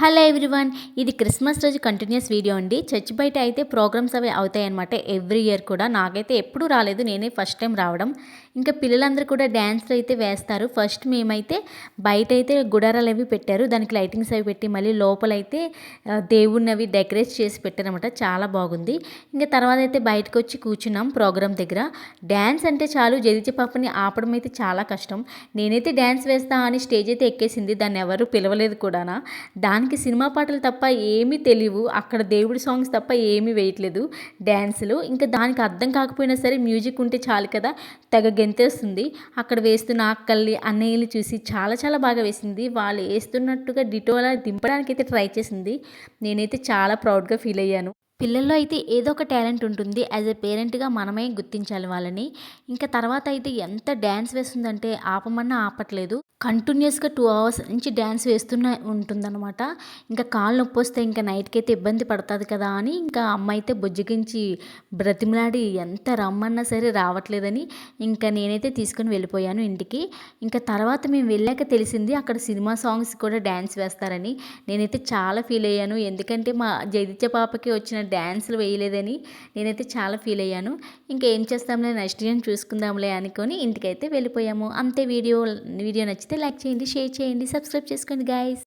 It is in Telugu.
హలో ఎవ్రీవన్, ఇది క్రిస్మస్ రోజు కంటిన్యూస్ వీడియో అండి. చర్చ్ బయట అయితే ప్రోగ్రామ్స్ అవి అవుతాయన్నమాట ఎవ్రీ ఇయర్ కూడా. నాకైతే ఎప్పుడూ రాలేదు, నేనే ఫస్ట్ టైం రావడం. ఇంకా పిల్లలందరూ కూడా డ్యాన్స్లు అయితే వేస్తారు. ఫస్ట్ మేమైతే బయట అయితే గుడారాలు అవి పెట్టారు, దానికి లైటింగ్స్ అవి పెట్టి మళ్ళీ లోపలైతే దేవుణ్ణి అవి డెకరేట్ చేసి పెట్టారనమాట. చాలా బాగుంది. ఇంకా తర్వాత అయితే బయటకు వచ్చి కూర్చున్నాం ప్రోగ్రామ్ దగ్గర. డ్యాన్స్ అంటే చాలు జదిచే పాపని ఆపడం అయితే చాలా కష్టం. నేనైతే డ్యాన్స్ వేస్తా అని స్టేజ్ అయితే ఎక్కేసింది, దాన్ని ఎవరు పిలవలేదు కూడానా. దానికి సినిమా పాటలు తప్ప ఏమీ తెలియవు, అక్కడ దేవుడి సాంగ్స్ తప్ప ఏమీ వేయట్లేదు డ్యాన్సులు. ఇంకా దానికి అర్థం కాకపోయినా సరే మ్యూజిక్ ఉంటే చాలు కదా, తెగ గెంతేస్తుంది. అక్కడ వేస్తున్న అక్కల్ని అన్నయ్యలు చూసి చాలా చాలా బాగా వేసింది. వాళ్ళు వేస్తున్నట్టుగా డిటోలా దింపడానికి అయితే ట్రై చేసింది. నేనైతే చాలా ప్రౌడ్గా ఫీల్ అయ్యాను. పిల్లల్లో అయితే ఏదో ఒక టాలెంట్ ఉంటుంది. యాజ్ ఎ పేరెంట్గా మనమే గుర్తించాలి వాళ్ళని. ఇంకా తర్వాత అయితే ఎంత డ్యాన్స్ వేస్తుందంటే ఆపమన్నా ఆపట్లేదు. కంటిన్యూస్గా 2 hours నుంచి డ్యాన్స్ వేస్తూనే ఉంటుందన్నమాట. ఇంకా కాళ్ళు నొప్పి వస్తే ఇంకా నైట్కి అయితే ఇబ్బంది పడుతుంది కదా అని ఇంకా అమ్మ అయితే బుజ్జగించి బ్రతిమలాడి ఎంత రమ్మన్నా సరే రావట్లేదని ఇంకా నేనైతే తీసుకుని వెళ్ళిపోయాను ఇంటికి. ఇంకా తర్వాత మేము వెళ్ళాక తెలిసింది అక్కడ సినిమా సాంగ్స్ కూడా డ్యాన్స్ వేస్తారని. నేనైతే చాలా ఫీల్ అయ్యాను, ఎందుకంటే మా జైదిత్య పాపకి వచ్చిన డ్యాన్సులు వేయలేదని నేనైతే చాలా ఫీల్ అయ్యాను. ఇంకా ఏం చేస్తాంలే, నెక్స్ట్ ఇయర్ చూసుకుందాంలే అనుకొని ఇంటికైతే వెళ్ళిపోయాము. అంతే. వీడియో నచ్చితే లైక్ చేయండి, షేర్ చేయండి, సబ్స్క్రైబ్ చేసుకోండి గైస్.